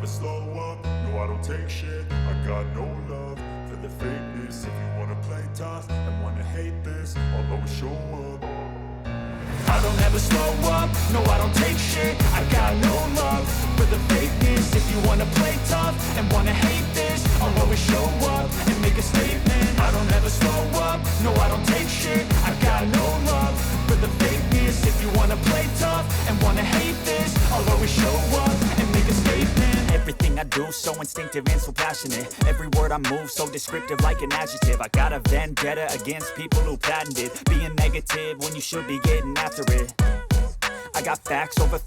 slow up, no I don't take shit. I got no love for the fakeness. If you wanna play tough and wanna hate this, I'll always show up. I don't ever slow up, no I don't take shit. I got no love for the fakeness. If you wanna play tough and wanna hate this, I'll always show up and make a statement. I don't ever slow up, no I don't take shit. I got no love for the fakeness. If you wanna play tough and wanna hate this, I'll always show up and make a statement. Everything I do so instinctive and so passionate. Every word I move so descriptive like an adjective. I got a vendetta against people who patented being negative when you should be getting after it. I got facts over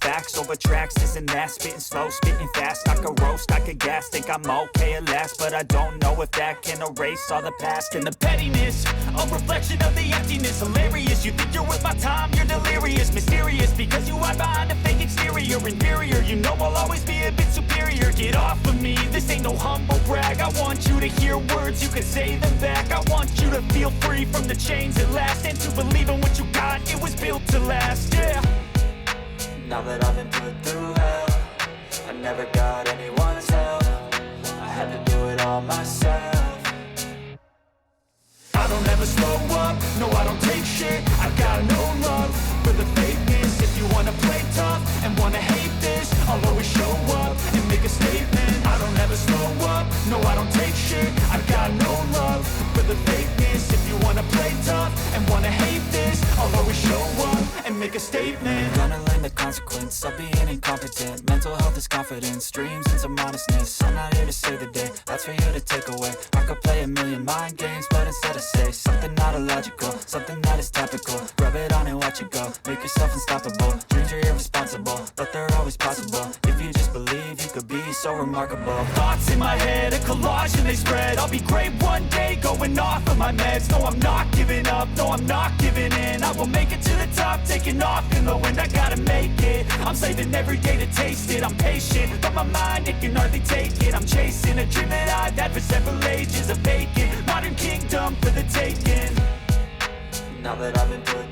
tracks, this and that. Spitting slow, spitting fast, I could roast, I could gas. Think I'm okay at last, but I don't know if that can erase all the past. And the pettiness, a reflection of the emptiness. Hilarious, you think you're worth my time, you're delirious. Mysterious, because you hide behind a fake exterior. Inferior, you know I'll always be a bit superior. Get off of me, this ain't no humble brag. I want you to hear words, you can say them back. I want you to feel free from the chains at last, and to believe in what you got, it was built to last, yeah. Now that I've been put through hell, I never got anyone's help. I had to do it all myself. I don't ever slow up, no I don't take shit. I got no love for the fakeness. If you wanna play tough and wanna hate this, I'll always show up and make a statement. I don't ever slow up, no I don't take shit. I got no love for the fakeness. If you wanna play tough and wanna hate this, I'll always show up and make a statement. Gonna learn the consequence of being incompetent. Mental health is confidence, dreams and some honestness. I'm not here to save the day, that's for you to take away. I could play a million mind games, but instead I say something not illogical, something that is topical. Rub it on and watch it go, make yourself unstoppable. Dreams are irresponsible, but they're always possible. If you just believe, you could be so remarkable. Thoughts in my head, a collage and they spread. I'll be great one day, going off of my meds. No, I'm not giving up, no, I'm not giving in. I will make it to the top, taking off in the wind. I gotta make it, I'm saving every day to taste it. I'm patient, but my mind, it can hardly take it. I'm chasing a dream that I've had for several ages. A vacant, modern kingdom for the taking. Now that I've been put